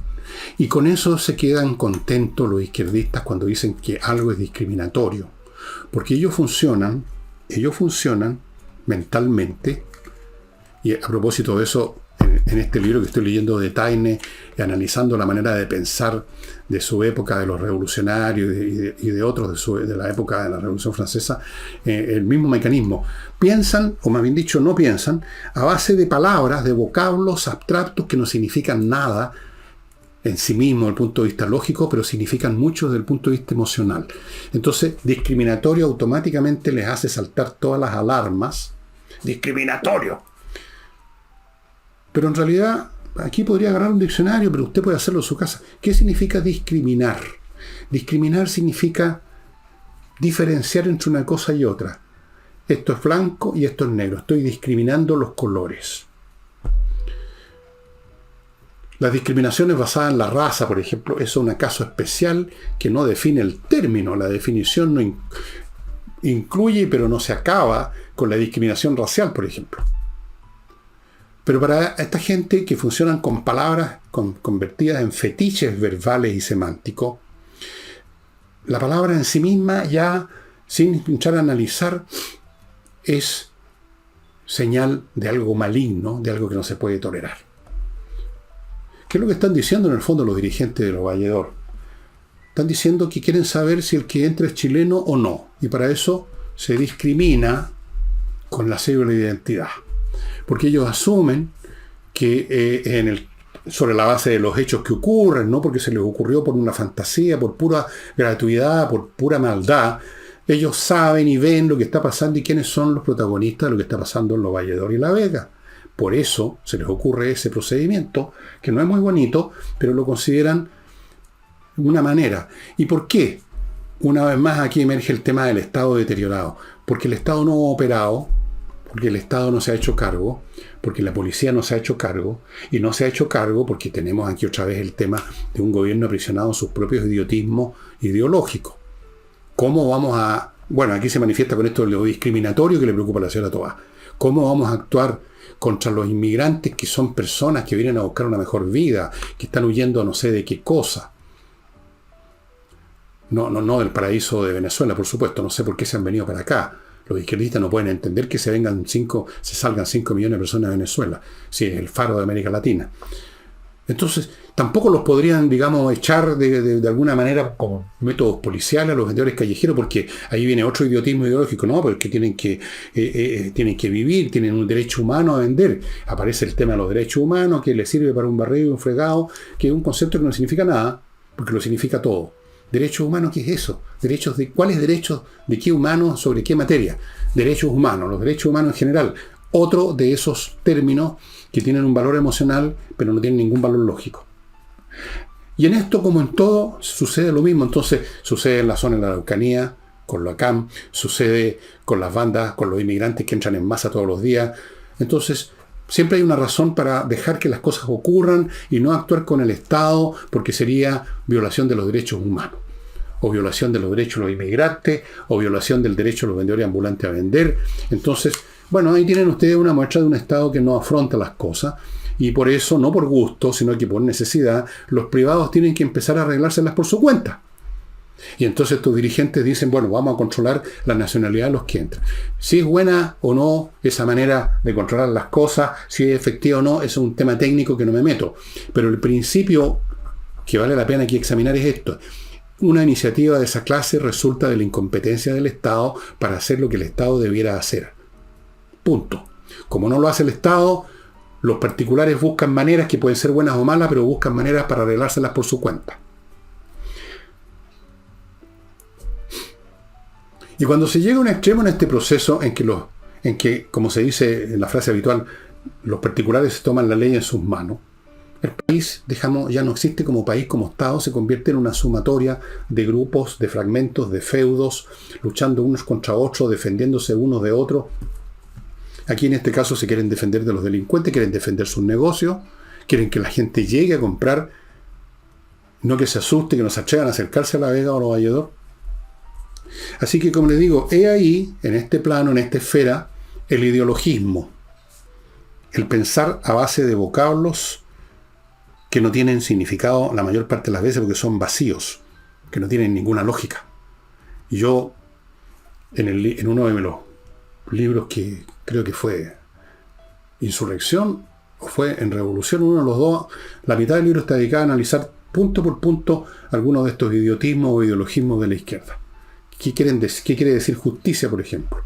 Y con eso se quedan contentos los izquierdistas cuando dicen que algo es discriminatorio. Porque ellos funcionan mentalmente. Y a propósito de eso, en este libro que estoy leyendo de Taine, analizando la manera de pensar de su época, de los revolucionarios y de otros de la época de la Revolución Francesa, el mismo mecanismo. Piensan, o más bien dicho, no piensan, a base de palabras, de vocablos abstractos que no significan nada en sí mismo desde el punto de vista lógico, pero significan mucho desde el punto de vista emocional. Entonces, discriminatorio automáticamente les hace saltar todas las alarmas. Discriminatorio. Pero en realidad, aquí podría agarrar un diccionario, pero usted puede hacerlo en su casa. ¿Qué significa discriminar? Discriminar significa diferenciar entre una cosa y otra. Esto es blanco y esto es negro. Estoy discriminando los colores. Las discriminaciones basadas en la raza, por ejemplo, eso es un caso especial que no define el término. La definición no incluye, pero no se acaba con la discriminación racial, por ejemplo. Pero para esta gente que funcionan con palabras convertidas en fetiches verbales y semánticos, la palabra en sí misma ya, sin entrar a analizar, es señal de algo maligno, de algo que no se puede tolerar. ¿Qué es lo que están diciendo en el fondo los dirigentes de los Valledor? Están diciendo que quieren saber si el que entra es chileno o no. Y para eso se discrimina con la cédula de identidad. Porque ellos asumen que sobre la base de los hechos que ocurren, no porque se les ocurrió por una fantasía, por pura gratuidad, por pura maldad, ellos saben y ven lo que está pasando y quiénes son los protagonistas de lo que está pasando en los Valledor y La Vega. Por eso se les ocurre ese procedimiento, que no es muy bonito, pero lo consideran una manera. ¿Y por qué? Una vez más aquí emerge el tema del Estado deteriorado. Porque el Estado no ha operado, porque el Estado no se ha hecho cargo, porque la policía no se ha hecho cargo, y no se ha hecho cargo porque tenemos aquí otra vez el tema de un gobierno aprisionado en sus propios idiotismos ideológicos. ¿Cómo vamos a...? Bueno, aquí se manifiesta con esto lo discriminatorio que le preocupa a la señora Toá. ¿Cómo vamos a actuar contra los inmigrantes que son personas que vienen a buscar una mejor vida, que están huyendo no sé de qué cosa? No del paraíso de Venezuela, por supuesto, no sé por qué se han venido para acá. Los izquierdistas no pueden entender que se salgan 5 millones de personas de Venezuela, si es el faro de América Latina. Entonces, tampoco los podrían, digamos, echar de alguna manera como métodos policiales a los vendedores callejeros, porque ahí viene otro idiotismo ideológico, no, porque tienen que vivir, tienen un derecho humano a vender. Aparece el tema de los derechos humanos, que les sirve para un barrido y un fregado, que es un concepto que no significa nada, porque lo significa todo. ¿Derechos humanos qué es eso? ¿Cuáles derechos de qué humanos sobre qué materia? Derechos humanos, los derechos humanos en general. Otro de esos términos que tienen un valor emocional, pero no tienen ningún valor lógico. Y en esto, como en todo, sucede lo mismo. Entonces, sucede en la zona de la Araucanía, con la ACAM, sucede con las bandas, con los inmigrantes que entran en masa todos los días. Entonces, siempre hay una razón para dejar que las cosas ocurran y no actuar con el Estado, porque sería violación de los derechos humanos, o violación de los derechos de los inmigrantes, o violación del derecho de los vendedores ambulantes a vender. Entonces, bueno, ahí tienen ustedes una muestra de un Estado que no afronta las cosas, y por eso, no por gusto, sino que por necesidad, los privados tienen que empezar a arreglárselas por su cuenta. Y entonces estos dirigentes dicen, bueno, vamos a controlar la nacionalidad de los que entran. Si es buena o no esa manera de controlar las cosas, si es efectiva o no, es un tema técnico que no me meto. Pero el principio que vale la pena aquí examinar es esto. Una iniciativa de esa clase resulta de la incompetencia del Estado para hacer lo que el Estado debiera hacer. Punto. Como no lo hace el Estado, los particulares buscan maneras que pueden ser buenas o malas, pero buscan maneras para arreglárselas por su cuenta. Y cuando se llega a un extremo en este proceso en que, como se dice en la frase habitual, los particulares toman la ley en sus manos, el país, ya no existe como país, como Estado, se convierte en una sumatoria de grupos, de fragmentos, de feudos, luchando unos contra otros, defendiéndose unos de otros. Aquí en este caso se quieren defender de los delincuentes, quieren defender sus negocios, Quieren que la gente llegue a comprar, no que se asuste, que no se atrevan a acercarse a La Vega o a Los Valledor. Así que, como les digo, he ahí, en este plano, en esta esfera, el ideologismo. El pensar a base de vocablos que no tienen significado la mayor parte de las veces porque son vacíos, que no tienen ninguna lógica. Yo, en uno de los libros que creo que fue Insurrección, o fue en Revolución, uno de los dos, la mitad del libro está dedicada a analizar punto por punto algunos de estos idiotismos o ideologismos de la izquierda. ¿Qué quiere decir justicia, por ejemplo?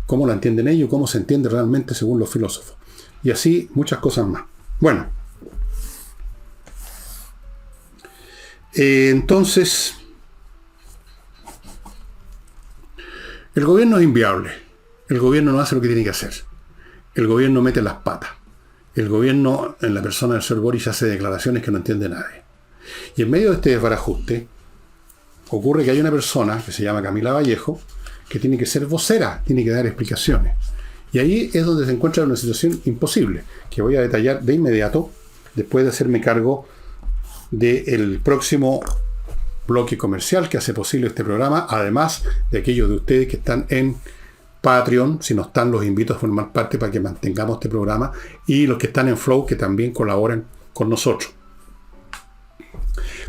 ¿Cómo la entienden ellos? ¿Cómo se entiende realmente según los filósofos? Y así muchas cosas más. Bueno, entonces, el gobierno es inviable. El gobierno no hace lo que tiene que hacer. El gobierno mete las patas. El gobierno, en la persona del señor Boric, hace declaraciones que no entiende nadie. Y en medio de este desbarajuste, ocurre que hay una persona que se llama Camila Vallejo, que tiene que ser vocera, tiene que dar explicaciones. Y ahí es donde se encuentra una situación imposible, que voy a detallar de inmediato, después de hacerme cargo del próximo bloque comercial que hace posible este programa, además de aquellos de ustedes que están en Patreon. Si no están, los invito a formar parte para que mantengamos este programa, y los que están en Flow, que también colaboren con nosotros.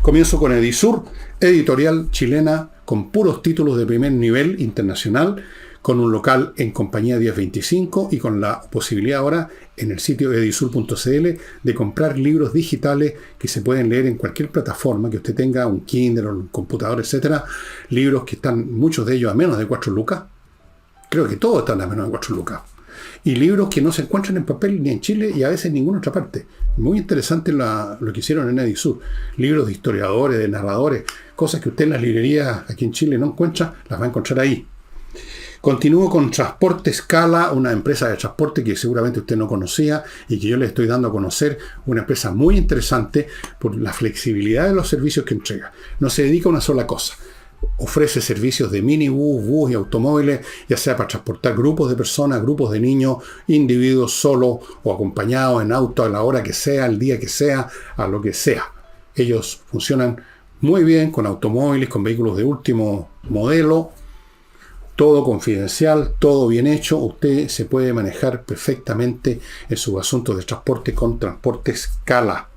Comienzo con Edisur, editorial chilena con puros títulos de primer nivel internacional, con un local en Compañía 1025 y con la posibilidad ahora en el sitio edisur.cl de comprar libros digitales que se pueden leer en cualquier plataforma que usted tenga, un Kindle o un computador, etcétera. Libros que están, muchos de ellos, a menos de 4 lucas. Creo que todos están a menos de 4 lucas. Y libros que no se encuentran en papel ni en Chile y a veces en ninguna otra parte. Muy interesante lo que hicieron en Edisur. Libros de historiadores, de narradores, cosas que usted en las librerías aquí en Chile no encuentra, las va a encontrar ahí. Continúo con Transporte Scala, una empresa de transporte que seguramente usted no conocía y que yo le estoy dando a conocer, una empresa muy interesante por la flexibilidad de los servicios que entrega. No se dedica a una sola cosa. Ofrece servicios de minibús, bus y automóviles, ya sea para transportar grupos de personas, grupos de niños, individuos solos o acompañados en auto a la hora que sea, el día que sea, a lo que sea. Ellos funcionan muy bien con automóviles, con vehículos de último modelo, todo confidencial, todo bien hecho. Usted se puede manejar perfectamente en sus asuntos de transporte con Transporte Scala.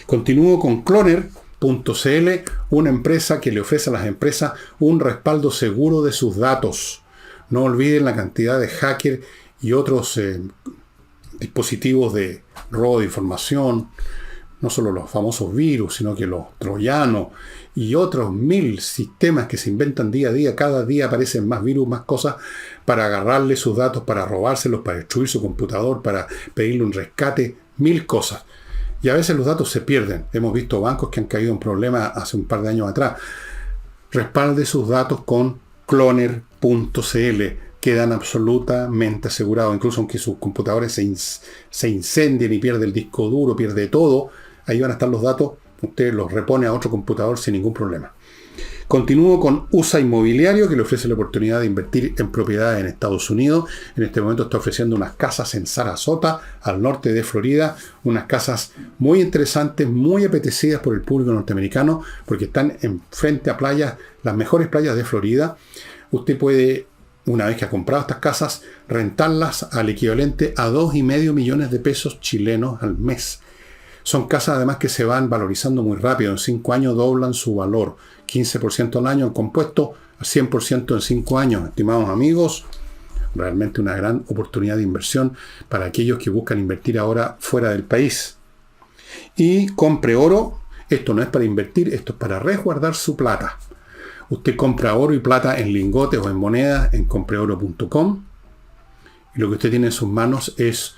Continúo con Cloner.cl, una empresa que le ofrece a las empresas un respaldo seguro de sus datos. No olviden la cantidad de hackers y otros dispositivos de robo de información, no solo los famosos virus, sino que los troyanos y otros 1000 sistemas que se inventan día a día. Cada día aparecen más virus, más cosas para agarrarle sus datos, para robárselos, para destruir su computador, para pedirle un rescate, 1000 cosas. Y a veces los datos se pierden. Hemos visto bancos que han caído en problemas hace un par de años atrás. Respalde sus datos con Cloner.cl. Quedan absolutamente asegurados. Incluso aunque sus computadores se incendien y pierde el disco duro, pierde todo, ahí van a estar los datos. Usted los repone a otro computador sin ningún problema. Continúo con USA Inmobiliario, que le ofrece la oportunidad de invertir en propiedades en Estados Unidos. En este momento está ofreciendo unas casas en Sarasota, al norte de Florida. Unas casas muy interesantes, muy apetecidas por el público norteamericano, porque están en frente a playas, las mejores playas de Florida. Usted puede, una vez que ha comprado estas casas, rentarlas al equivalente a 2,5 millones de pesos chilenos al mes. Son casas además que se van valorizando muy rápido. En 5 años doblan su valor. 15% al año en compuesto, al 100% en 5 años. Estimados amigos, realmente una gran oportunidad de inversión para aquellos que buscan invertir ahora fuera del país. Y compre oro. Esto no es para invertir, esto es para resguardar su plata. Usted compra oro y plata en lingotes o en monedas en compreoro.com. Y lo que usted tiene en sus manos es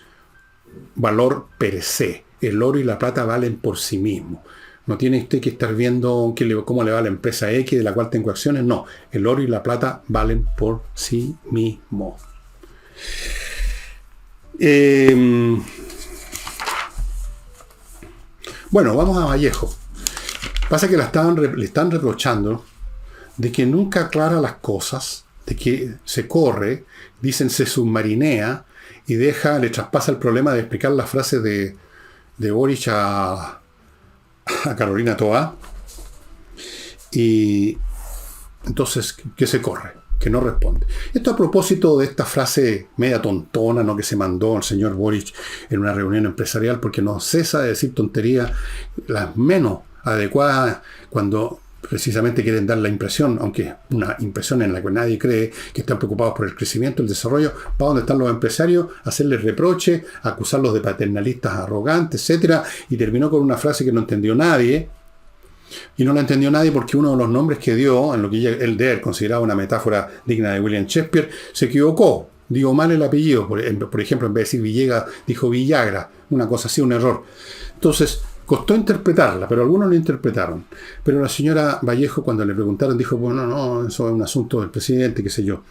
valor per se. El oro y la plata valen por sí mismos. No tiene usted que estar viendo cómo le va a la empresa X de la cual tengo acciones. No, el oro y la plata valen por sí mismos. Bueno, vamos a Vallejo. Pasa que le están reprochando de que nunca aclara las cosas, de que se corre, dicen se submarinea y le traspasa el problema de explicar las frases de de Boric a Carolina Toá, y entonces, ¿qué se corre? Que no responde. Esto a propósito de esta frase media tontona, ¿no?, que se mandó el señor Boric en una reunión empresarial, porque no cesa de decir tonterías, las menos adecuadas, cuando precisamente quieren dar la impresión, aunque una impresión en la que nadie cree, que están preocupados por el crecimiento, el desarrollo. ¿Para dónde están los empresarios? Hacerles reproche, acusarlos de paternalistas arrogantes, etcétera, y terminó con una frase que no entendió nadie. Y no la entendió nadie porque uno de los nombres que dio, en lo que él de él consideraba una metáfora digna de William Shakespeare, se equivocó. Digo mal el apellido. Por ejemplo, en vez de decir Villegas, dijo Villagra. Una cosa así, un error. Entonces, costó interpretarla, pero algunos lo interpretaron. Pero la señora Vallejo, cuando le preguntaron, dijo, bueno, no, eso es un asunto del presidente, qué sé yo.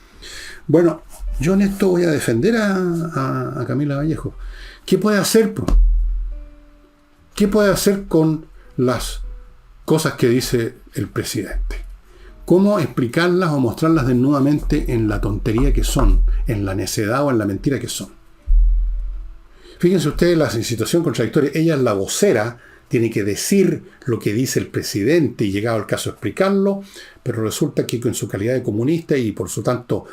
Bueno, yo en esto voy a defender a Camila Vallejo. ¿Qué puede hacer, pues? ¿Qué puede hacer con las cosas que dice el presidente? ¿Cómo explicarlas o mostrarlas desnudamente en la tontería que son, en la necedad o en la mentira que son? Fíjense ustedes la situación contradictoria. Ella es la vocera, tiene que decir lo que dice el presidente y, llegado el caso, explicarlo, pero resulta que en su calidad de comunista y por su tanto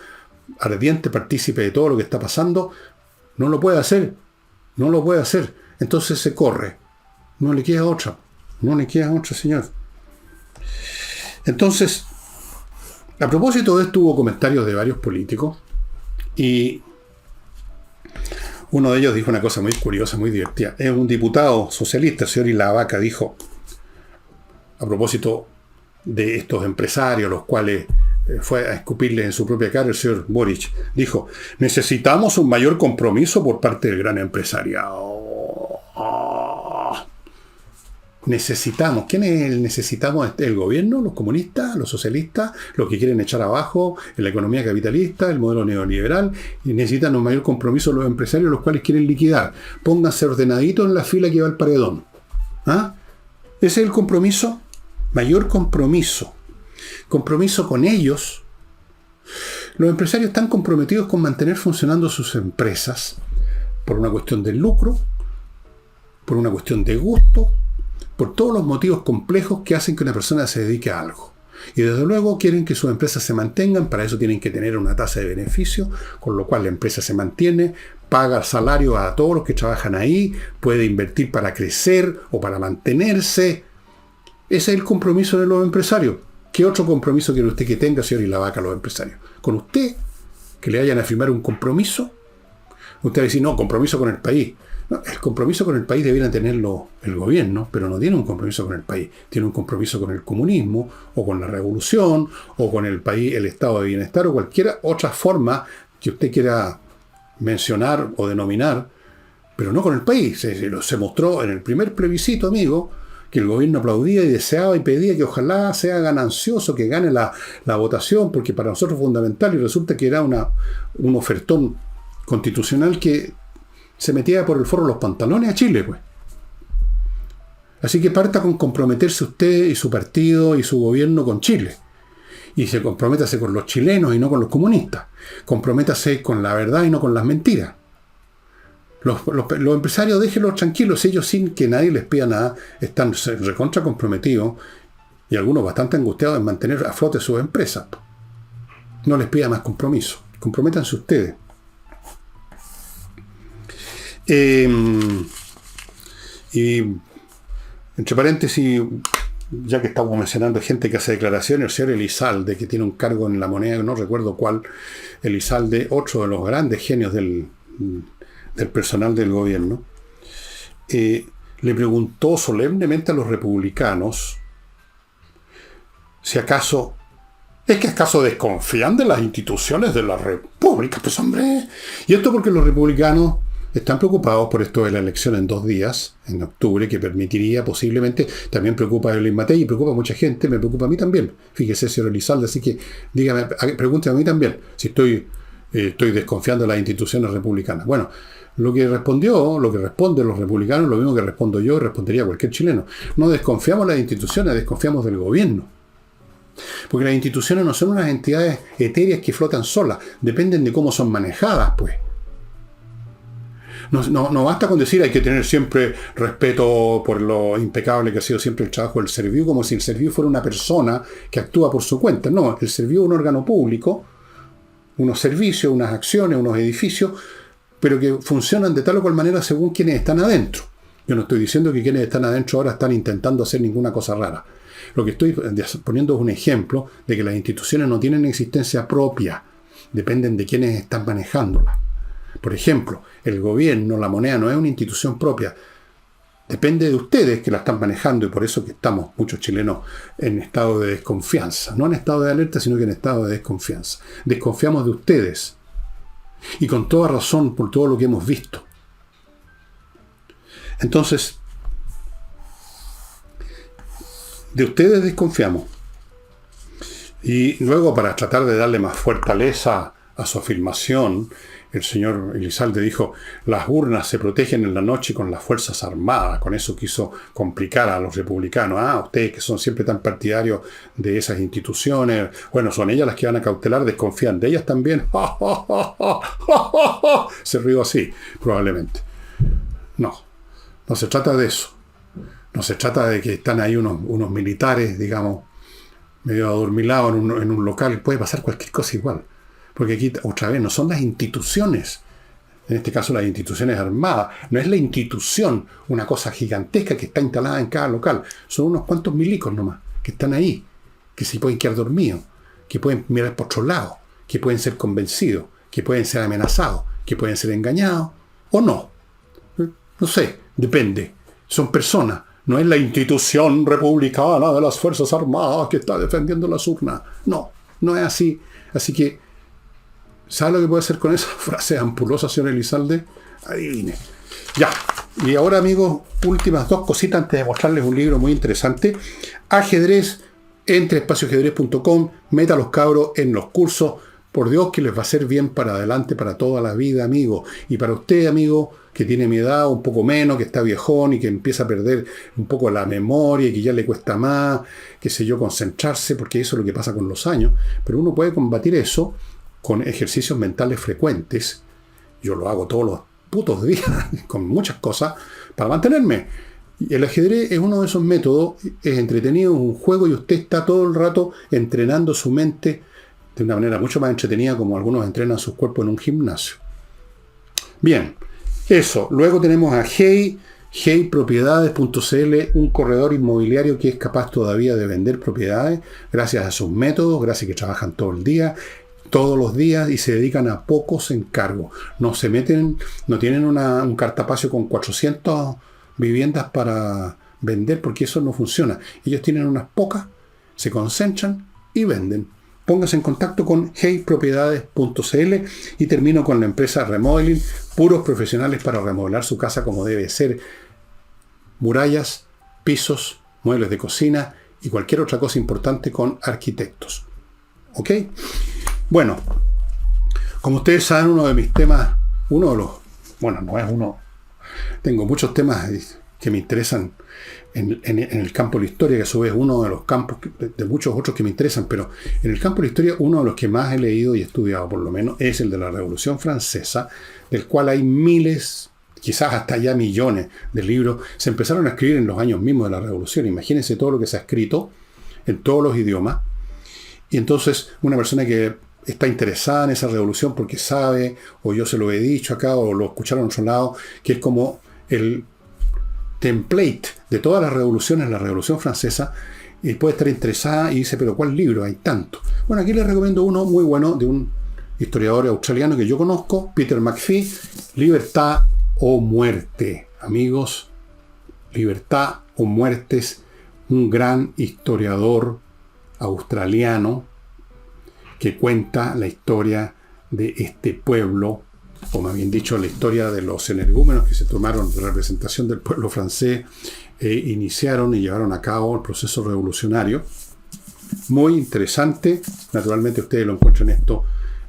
ardiente partícipe de todo lo que está pasando, no lo puede hacer. No lo puede hacer. Entonces se corre. No le queda otra. No le queda otra, señor. Entonces, a propósito de esto, hubo comentarios de varios políticos y uno de ellos dijo una cosa muy curiosa, muy divertida. Es un diputado socialista, el señor Ilavaca, dijo, a propósito de estos empresarios, los cuales fue a escupirle en su propia cara el señor Boric, dijo, necesitamos un mayor compromiso por parte del gran empresariado. Necesitamos. ¿Quién es el necesitamos? ¿El gobierno? ¿Los comunistas? ¿Los socialistas? ¿Los que quieren echar abajo la economía capitalista, el modelo neoliberal? Y necesitan un mayor compromiso los empresarios, los cuales quieren liquidar. Pónganse ordenaditos en la fila que va al paredón. ¿Ah? ¿Ese es el compromiso? Mayor compromiso. Compromiso con ellos. Los empresarios están comprometidos con mantener funcionando sus empresas por una cuestión de lucro, por una cuestión de gusto, por todos los motivos complejos que hacen que una persona se dedique a algo. Y desde luego quieren que sus empresas se mantengan, para eso tienen que tener una tasa de beneficio, con lo cual la empresa se mantiene, paga salario a todos los que trabajan ahí, puede invertir para crecer o para mantenerse. Ese es el compromiso de los empresarios. ¿Qué otro compromiso quiere usted que tenga, señor Ilavaca, los empresarios? ¿Con usted? ¿Que le vayan a firmar un compromiso? Usted va a decir, no, compromiso con el país. No, el compromiso con el país debiera tenerlo el gobierno, pero no tiene un compromiso con el país. Tiene un compromiso con el comunismo, o con la revolución, o con el país, el estado de bienestar, o cualquier otra forma que usted quiera mencionar o denominar, pero no con el país. Se mostró en el primer plebiscito, amigo, que el gobierno aplaudía y deseaba y pedía que ojalá sea ganancioso, que gane la votación, porque para nosotros es fundamental, y resulta que era un ofertón constitucional que se metía por el forro los pantalones a Chile, pues. Así que parta con comprometerse usted y su partido y su gobierno con Chile. Y se comprométase con los chilenos y no con los comunistas. Comprométase con la verdad y no con las mentiras. Los empresarios, déjenlos tranquilos, ellos sin que nadie les pida nada, están recontra comprometidos y algunos bastante angustiados en mantener a flote sus empresas. No les pida más compromiso. Comprométanse ustedes. Y entre paréntesis, ya que estamos mencionando gente que hace declaraciones, el señor Elizalde, que tiene un cargo en La Moneda, no recuerdo cuál, Elizalde, otro de los grandes genios del personal del gobierno, le preguntó solemnemente a los republicanos si acaso desconfían de las instituciones de la República. Pues hombre, y esto porque los republicanos están preocupados por esto de la elección en 2 días, en octubre, que permitiría posiblemente, también preocupa a Evelyn Matei y preocupa a mucha gente, me preocupa a mí también. Fíjese, señor Elizalde, así que dígame, pregúnteme a mí también si estoy desconfiando de las instituciones republicanas. Bueno, lo que responden los republicanos, lo mismo que respondo yo y respondería cualquier chileno. No desconfiamos de las instituciones, desconfiamos del gobierno. Porque las instituciones no son unas entidades etéreas que flotan solas, dependen de cómo son manejadas, pues. No basta con decir hay que tener siempre respeto por lo impecable que ha sido siempre el trabajo del Serviu, como si el Serviu fuera una persona que actúa por su cuenta. No, el Serviu es un órgano público, unos servicios, unas acciones, unos edificios, pero que funcionan de tal o cual manera según quienes están adentro. Yo no estoy diciendo que quienes están adentro ahora están intentando hacer ninguna cosa rara. Lo que estoy poniendo es un ejemplo de que las instituciones no tienen existencia propia, dependen de quienes están manejándolas. Por ejemplo, el gobierno, la moneda no es una institución propia. Depende de ustedes que la están manejando y por eso que estamos muchos chilenos en estado de desconfianza. No en estado de alerta, sino que en estado de desconfianza. Desconfiamos de ustedes. Y con toda razón por todo lo que hemos visto. Entonces, de ustedes desconfiamos. Y luego, para tratar de darle más fortaleza a su afirmación, el señor Elizalde dijo, las urnas se protegen en la noche con las Fuerzas Armadas. Con eso quiso complicar a los republicanos. Ustedes que son siempre tan partidarios de esas instituciones, bueno, son ellas las que van a cautelar, desconfían de ellas también. Se rió así, probablemente. No se trata de eso. No se trata de que están ahí unos militares, digamos, medio adormilados en un local. Puede pasar cualquier cosa igual. Porque aquí, otra vez, no son las instituciones, en este caso las instituciones armadas, no es la institución una cosa gigantesca que está instalada en cada local, son unos cuantos milicos nomás, que están ahí, que se pueden quedar dormidos, que pueden mirar por otro lado, que pueden ser convencidos, que pueden ser amenazados, que pueden ser engañados, o no. No sé, depende. Son personas, no es la institución republicana de las Fuerzas Armadas que está defendiendo las urnas. No es así. Así que, ¿sabe lo que puede hacer con esa frase ampulosa, señor Elizalde? Adivine. Ya. Y ahora, amigos, últimas dos cositas antes de mostrarles un libro muy interesante. Ajedrez, entre espacioajedrez.com, meta a los cabros en los cursos. Por Dios que les va a hacer bien para adelante, para toda la vida, amigo. Y para usted, amigo, que tiene mi edad, un poco menos, que está viejón y que empieza a perder un poco la memoria y que ya le cuesta más, qué sé yo, concentrarse, porque eso es lo que pasa con los años. Pero uno puede combatir eso con ejercicios mentales frecuentes. Yo lo hago todos los putos días, con muchas cosas, para mantenerme. Y el ajedrez es uno de esos métodos, es entretenido, es un juego y usted está todo el rato entrenando su mente de una manera mucho más entretenida como algunos entrenan sus cuerpos en un gimnasio. Bien, eso. Luego tenemos a heypropiedades.cl, un corredor inmobiliario que es capaz todavía de vender propiedades gracias a sus métodos, gracias a que trabajan todo el día, todos los días y se dedican a pocos encargos. No se meten, no tienen un cartapacio con 400 viviendas para vender porque eso no funciona. Ellos tienen unas pocas, se concentran y venden. Póngase en contacto con heypropiedades.cl y termino con la empresa Remodeling, puros profesionales para remodelar su casa como debe ser. Murallas, pisos, muebles de cocina y cualquier otra cosa importante con arquitectos. ¿Ok? Bueno, como ustedes saben, uno de mis temas, tengo muchos temas que me interesan en el campo de la historia, que a su vez es uno de los campos de muchos otros que me interesan, pero en el campo de la historia uno de los que más he leído y estudiado por lo menos es el de la Revolución Francesa, del cual hay miles, quizás hasta ya millones de libros. Se empezaron a escribir en los años mismos de la Revolución. Imagínense todo lo que se ha escrito en todos los idiomas. Y entonces una persona que está interesada en esa revolución porque sabe, o yo se lo he dicho acá, o lo escucharon en otro lado, que es como el template de todas las revoluciones, la Revolución Francesa, y puede estar interesada y dice, pero ¿cuál libro? Hay tanto. Bueno, aquí les recomiendo uno muy bueno de un historiador australiano que yo conozco, Peter McPhee, Libertad o Muerte. Amigos, Libertad o Muerte, es un gran historiador australiano que cuenta la historia de este pueblo, o más bien dicho, la historia de los energúmenos que se tomaron de representación del pueblo francés e iniciaron y llevaron a cabo el proceso revolucionario. Muy interesante. Naturalmente ustedes lo encuentran esto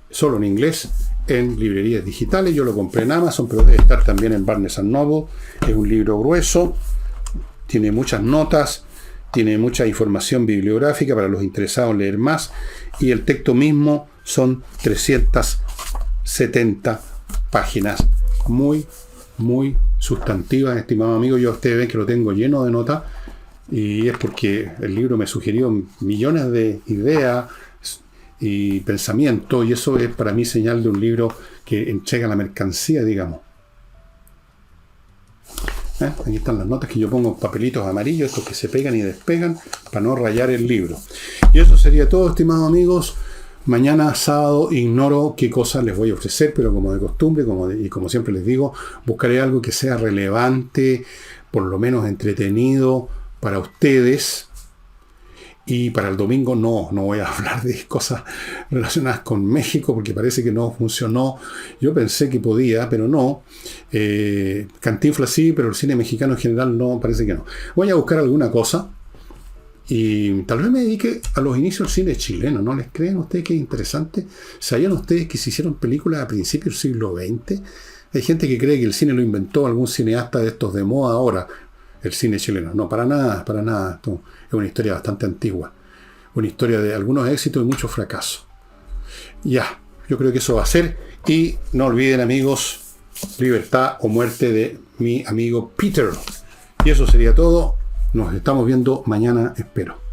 solo en inglés, en librerías digitales. Yo lo compré en Amazon, pero debe estar también en Barnes & Noble. Es un libro grueso, tiene muchas notas, tiene mucha información bibliográfica para los interesados en leer más, y el texto mismo son 370 páginas. Muy muy sustantivas, estimado amigo. Yo, ustedes ven que lo tengo lleno de notas, y es porque el libro me sugirió millones de ideas y pensamientos, y eso es para mí señal de un libro que entrega la mercancía, digamos. Aquí están las notas que yo pongo en papelitos amarillos, estos que se pegan y despegan para no rayar el libro. Y eso sería todo, estimados amigos. Mañana sábado ignoro qué cosas les voy a ofrecer, pero como de costumbre, como siempre les digo, buscaré algo que sea relevante, por lo menos entretenido para ustedes. Y para el domingo no voy a hablar de cosas relacionadas con México, porque parece que no funcionó. Yo pensé que podía, pero no. Cantinflas sí, pero el cine mexicano en general no, parece que no. Voy a buscar alguna cosa y tal vez me dedique a los inicios del cine chileno. ¿No les creen ustedes que es interesante? ¿Sabían ustedes que se hicieron películas a principios del siglo XX? Hay gente que cree que el cine lo inventó algún cineasta de estos de moda ahora, el cine chileno. No, para nada, para nada. Esto es una historia bastante antigua. Una historia de algunos éxitos y muchos fracasos. Ya, yo creo que eso va a ser. Y no olviden, amigos, Libertad o Muerte de mi amigo Peter. Y eso sería todo. Nos estamos viendo mañana, espero.